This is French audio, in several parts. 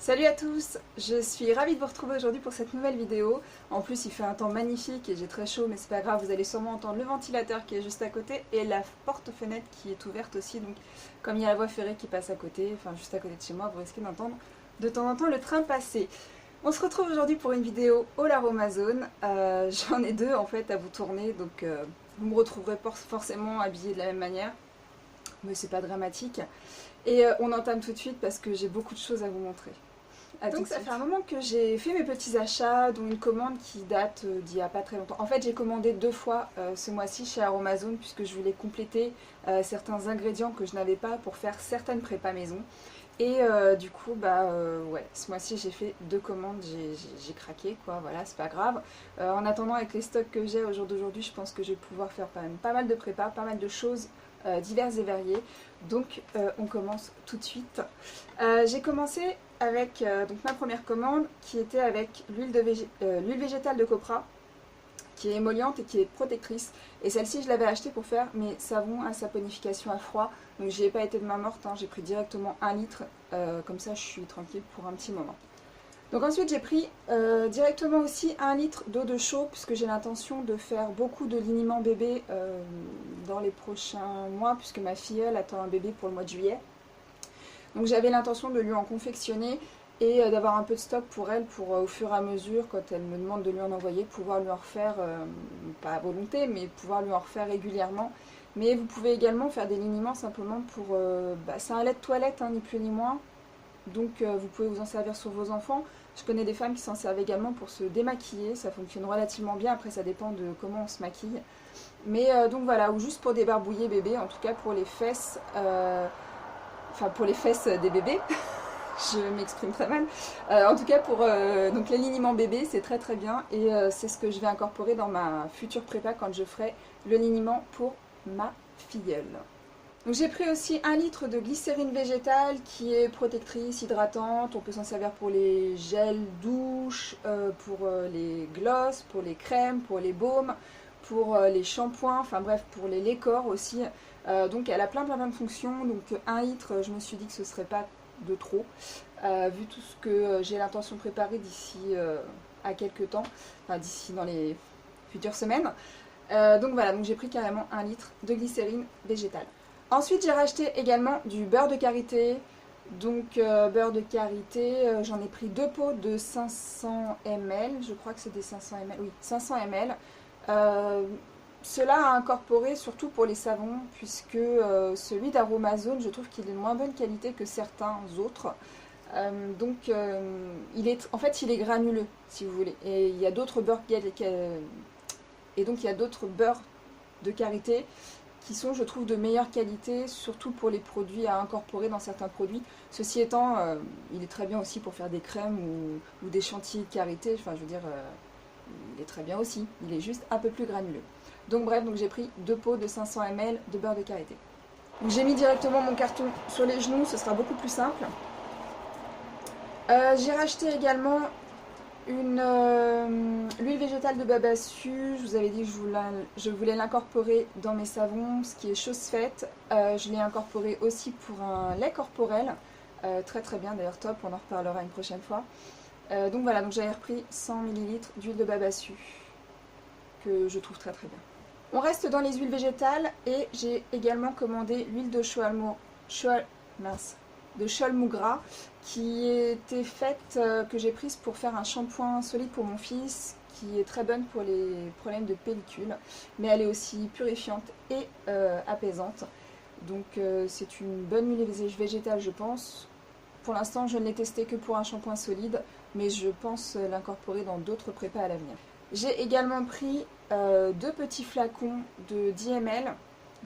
Salut à tous, je suis ravie de vous retrouver aujourd'hui pour cette nouvelle vidéo. En plus il fait un temps magnifique et j'ai très chaud mais c'est pas grave, vous allez sûrement entendre le ventilateur qui est juste à côté et la porte-fenêtre qui est ouverte aussi, donc comme il y a la voie ferrée qui passe à côté, enfin juste à côté de chez moi, vous risquez d'entendre de temps en temps le train passer. On se retrouve aujourd'hui pour une vidéo All Aromazone. J'en ai deux en fait à vous tourner, donc vous me retrouverez forcément habillée de la même manière, mais c'est pas dramatique. Et on entame tout de suite parce que j'ai beaucoup de choses à vous montrer. Donc ça fait un moment que j'ai fait mes petits achats, dont une commande qui date d'il n'y a pas très longtemps. En fait j'ai commandé 2 fois ce mois-ci chez Aromazone puisque je voulais compléter certains ingrédients que je n'avais pas pour faire certaines prépas maison. Et du coup ouais, ce mois-ci j'ai fait 2 commandes, j'ai craqué quoi, voilà c'est pas grave. En attendant avec les stocks que j'ai au jour d'aujourd'hui, je pense que je vais pouvoir faire quand même pas mal de prépas, pas mal de choses diverses et variées. Donc on commence tout de suite. J'ai commencé avec donc ma première commande qui était avec l'huile végétale de copra qui est émolliente et qui est protectrice. Et celle-ci je l'avais achetée pour faire mes savons à saponification à froid. Donc j'y ai pas été de main morte, hein. J'ai pris directement 1 litre, comme ça je suis tranquille pour un petit moment. Donc ensuite j'ai pris directement aussi 1 litre d'eau de chaud puisque j'ai l'intention de faire beaucoup de liniment bébé dans les prochains mois puisque ma filleule attend un bébé pour le mois de juillet. Donc j'avais l'intention de lui en confectionner et d'avoir un peu de stock pour elle pour au fur et à mesure quand elle me demande de lui en envoyer pouvoir lui en refaire, pas à volonté mais pouvoir lui en refaire régulièrement. Mais vous pouvez également faire des liniments simplement pour, c'est un lait de toilette hein, ni plus ni moins. Donc vous pouvez vous en servir sur vos enfants. Je connais des femmes qui s'en servent également pour se démaquiller, ça fonctionne relativement bien, après ça dépend de comment on se maquille. Mais donc voilà, ou juste pour débarbouiller bébé, en tout cas pour les fesses, enfin pour les fesses des bébés, je m'exprime très mal. En tout cas pour donc les liniments bébé, c'est très très bien et c'est ce que je vais incorporer dans ma future prépa quand je ferai le liniment pour ma filleule. Donc j'ai pris aussi 1 litre de glycérine végétale qui est protectrice, hydratante. On peut s'en servir pour les gels douche, pour les glosses, pour les crèmes, pour les baumes, pour les shampoings, enfin bref pour les laits corps aussi. Donc elle a plein de fonctions. Donc 1 litre, je me suis dit que ce serait pas de trop, vu tout ce que j'ai l'intention de préparer d'ici à quelques temps, enfin d'ici dans les futures semaines. Donc voilà, donc j'ai pris carrément 1 litre de glycérine végétale. Ensuite j'ai racheté également du beurre de karité. Donc beurre de karité, j'en ai pris 2 pots de 500 ml, je crois que c'est des 500 ml, oui 500 ml. Cela à incorporer surtout pour les savons puisque celui d'Aromazone je trouve qu'il est de moins bonne qualité que certains autres. En fait il est granuleux si vous voulez et il y a d'autres beurres de karité qui sont je trouve de meilleure qualité surtout pour les produits à incorporer dans certains produits. Ceci étant il est très bien aussi pour faire des crèmes ou des chantilly de karité, enfin je veux dire il est très bien aussi, il est juste un peu plus granuleux. Donc bref, donc j'ai pris 2 pots de 500 ml de beurre de karité. J'ai mis directement mon carton sur les genoux, ce sera beaucoup plus simple. J'ai racheté également l'huile végétale de babassu. Je vous avais dit que je voulais l'incorporer dans mes savons, ce qui est chose faite. Je l'ai incorporé aussi pour un lait corporel, très très bien d'ailleurs, top, on en reparlera une prochaine fois. Donc voilà, donc j'avais repris 100 ml d'huile de babassu, que je trouve très très bien. On reste dans les huiles végétales et j'ai également commandé l'huile de cholmou gras qui était faite, que j'ai prise pour faire un shampoing solide pour mon fils, qui est très bonne pour les problèmes de pellicule, mais elle est aussi purifiante et apaisante. Donc c'est une bonne huile végétale je pense. Pour l'instant je ne l'ai testé que pour un shampoing solide, mais je pense l'incorporer dans d'autres prépas à l'avenir. J'ai également pris 2 petits flacons de 10 ml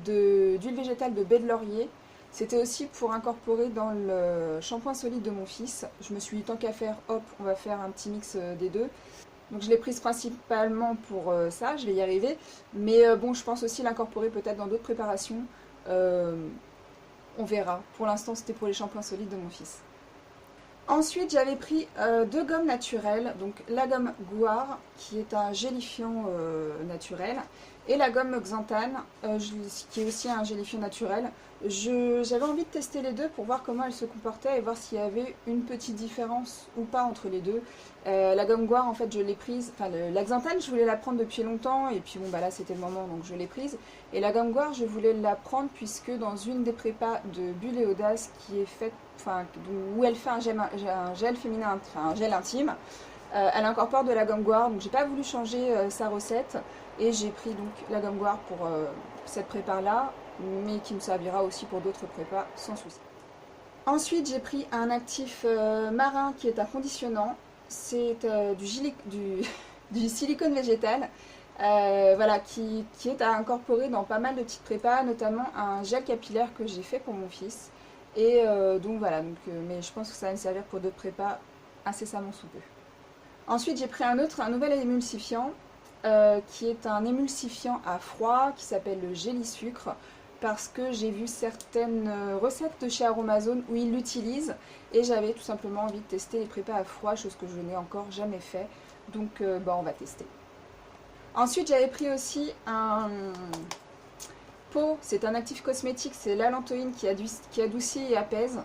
d'huile végétale de baie de laurier. C'était aussi pour incorporer dans le shampoing solide de mon fils. Je me suis dit tant qu'à faire, hop, on va faire un petit mix des deux. Donc je l'ai prise principalement pour ça, je vais y arriver. Mais bon, je pense aussi l'incorporer peut-être dans d'autres préparations. On verra. Pour l'instant, c'était pour les shampoings solides de mon fils. Ensuite, j'avais pris 2 gommes naturelles, donc la gomme Gouard, qui est un gélifiant naturel, et la gomme Xanthane, qui est aussi un gélifiant naturel. J'avais envie de tester les deux pour voir comment elles se comportaient et voir s'il y avait une petite différence ou pas entre les deux. La gomme Goire, en fait, je l'ai prise, enfin la Xanthane, je voulais la prendre depuis longtemps et puis bon, bah là c'était le moment donc je l'ai prise. Et la gomme Goire, je voulais la prendre puisque dans une des prépas de Bulle et Audace qui est faite, enfin où elle fait un gel féminin, enfin un gel intime, elle incorpore de la gomme Goire, donc j'ai pas voulu changer sa recette et j'ai pris donc la gomme Goire pour cette prépa là, mais qui me servira aussi pour d'autres prépas sans souci. Ensuite j'ai pris un actif marin qui est un conditionnant, c'est du silicone végétal, voilà, qui est à incorporer dans pas mal de petites prépas, notamment un gel capillaire que j'ai fait pour mon fils. Et donc voilà, mais je pense que ça va me servir pour d'autres prépas incessamment sous peu. Ensuite j'ai pris un nouvel émulsifiant, qui est un émulsifiant à froid qui s'appelle le Gélisucre, parce que j'ai vu certaines recettes de chez Aromazone où ils l'utilisent et j'avais tout simplement envie de tester les prépas à froid, chose que je n'ai encore jamais fait, donc on va tester. Ensuite j'avais pris aussi un pot, c'est un actif cosmétique, c'est l'allantoïne qui adoucit et apaise.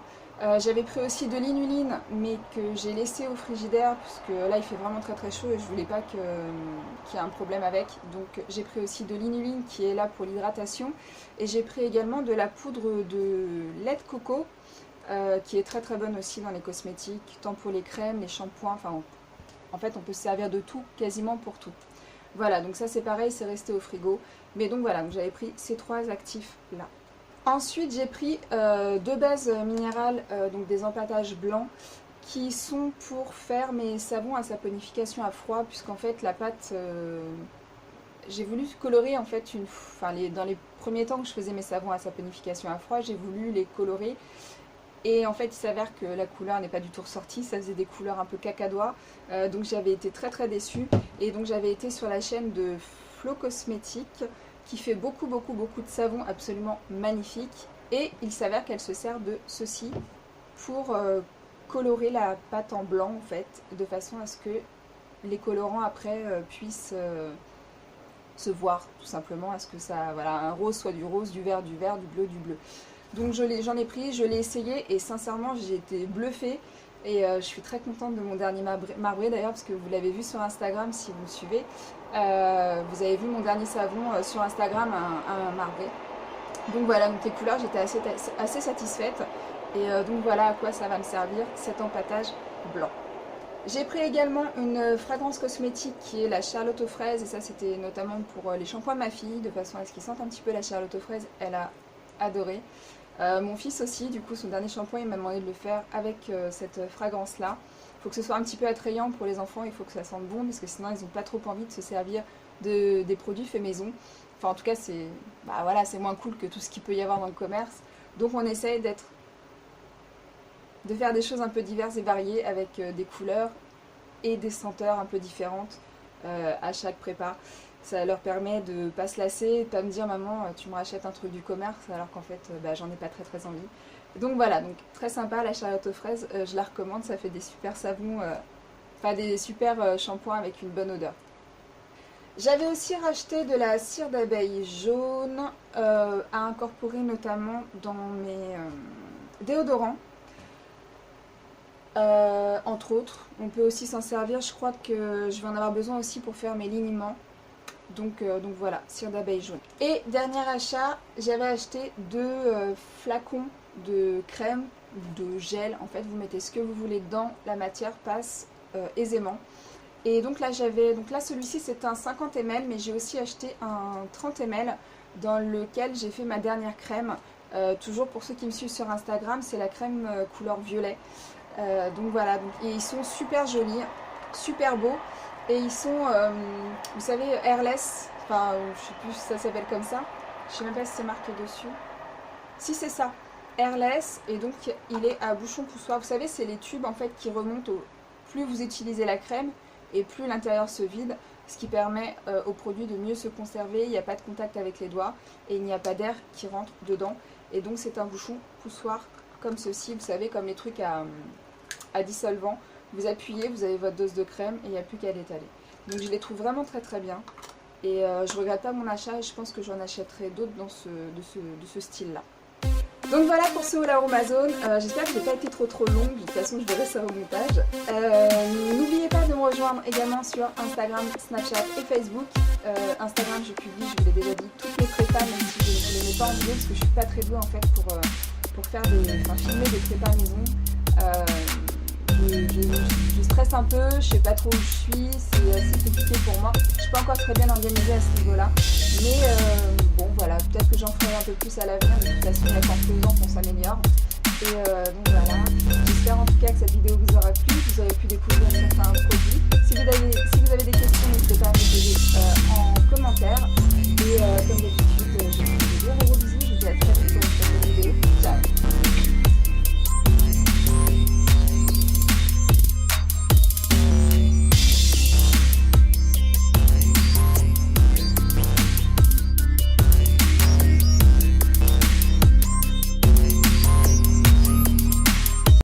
J'avais pris aussi de l'inuline, mais que j'ai laissé au frigidaire, puisque là il fait vraiment très très chaud et je voulais pas qu'il y ait un problème avec. Donc j'ai pris aussi de l'inuline qui est là pour l'hydratation. Et j'ai pris également de la poudre de lait de coco, qui est très très bonne aussi dans les cosmétiques, tant pour les crèmes, les shampoings, enfin en fait on peut se servir de tout, quasiment pour tout. Voilà, donc ça c'est pareil, c'est resté au frigo. Mais donc voilà, j'avais pris ces trois actifs là. Ensuite j'ai pris deux bases minérales, donc des empâtages blancs, qui sont pour faire mes savons à saponification à froid, puisqu'en fait la pâte, j'ai voulu colorer en fait dans les premiers temps que je faisais mes savons à saponification à froid, j'ai voulu les colorer. Et en fait il s'avère que la couleur n'est pas du tout ressortie, ça faisait des couleurs un peu cacadois, donc j'avais été très très déçue. Et donc j'avais été sur la chaîne de Flow Cosmétiques, qui fait beaucoup de savons absolument magnifiques. Et il s'avère qu'elle se sert de ceci pour colorer la pâte en blanc en fait, de façon à ce que les colorants après puissent se voir tout simplement, à ce que ça, voilà, un rose soit du rose, du vert, du bleu, du bleu. Donc j'en ai pris, je l'ai essayé et sincèrement j'ai été bluffée. Et je suis très contente de mon dernier marbré d'ailleurs, parce que vous l'avez vu sur Instagram si vous me suivez. Vous avez vu mon dernier savon sur Instagram, un marbré. Donc voilà, donc les couleurs, j'étais assez satisfaite. Et donc voilà à quoi ça va me servir, cet empâtage blanc. J'ai pris également une fragrance cosmétique qui est la Charlotte aux fraises. Et ça c'était notamment pour les shampoings de ma fille, de façon à ce qu'il sente un petit peu la Charlotte aux fraises. Elle a adoré. Mon fils aussi, du coup son dernier shampoing il m'a demandé de le faire avec cette fragrance là. Il faut que ce soit un petit peu attrayant pour les enfants, il faut que ça sente bon parce que sinon ils n'ont pas trop envie de se servir des produits faits maison. Enfin en tout cas c'est voilà, c'est moins cool que tout ce qu'il peut y avoir dans le commerce. Donc on essaye de faire des choses un peu diverses et variées avec des couleurs et des senteurs un peu différentes à chaque prépa. Ça leur permet de ne pas se lasser, de pas me dire maman tu me rachètes un truc du commerce alors qu'en fait j'en ai pas très envie. Donc voilà, donc très sympa la Charlotte aux fraises, je la recommande, ça fait des super savons, des super shampoings avec une bonne odeur. J'avais aussi racheté de la cire d'abeille jaune à incorporer notamment dans mes déodorants. Entre autres, on peut aussi s'en servir, je crois que je vais en avoir besoin aussi pour faire mes liniments. Donc voilà, cire d'abeille jaune. Et dernier achat, j'avais acheté 2 flacons de crème, de gel. En fait, vous mettez ce que vous voulez dedans, la matière passe aisément. Et donc là, celui-ci c'est un 50 ml, mais j'ai aussi acheté un 30 ml dans lequel j'ai fait ma dernière crème. Toujours pour ceux qui me suivent sur Instagram, c'est la crème couleur violet. Donc voilà, et ils sont super jolis, super beaux. Et ils sont, vous savez, airless, enfin, je sais plus si ça s'appelle comme ça. Je sais même pas si c'est marqué dessus. Si, c'est ça, airless, et donc il est à bouchon poussoir. Vous savez, c'est les tubes en fait qui remontent plus vous utilisez la crème et plus l'intérieur se vide, ce qui permet au produit de mieux se conserver. Il n'y a pas de contact avec les doigts et il n'y a pas d'air qui rentre dedans. Et donc c'est un bouchon poussoir comme ceci, vous savez, comme les trucs à dissolvant. Vous appuyez, vous avez votre dose de crème et il n'y a plus qu'à l'étaler. Donc je les trouve vraiment très très bien. Et je regrette pas mon achat et je pense que j'en achèterai d'autres de ce style-là. Donc voilà pour ce haul Aromazone, j'espère que je n'ai pas été trop longue, de toute façon je verrai ça au montage. N'oubliez pas de me rejoindre également sur Instagram, Snapchat et Facebook. Instagram je publie, je vous l'ai déjà dit, toutes mes prépas, même si je ne les mets pas en vidéo parce que je suis pas très douée en fait pour faire filmer des prépas maison. Je stresse un peu, je sais pas trop où je suis, c'est assez compliqué pour moi. Je suis pas encore très bien organisée à ce niveau-là. Mais bon voilà, peut-être que j'en ferai un peu plus à l'avenir, de toute façon il n'y a qu'en faisant qu'on s'améliore. Et donc voilà, j'espère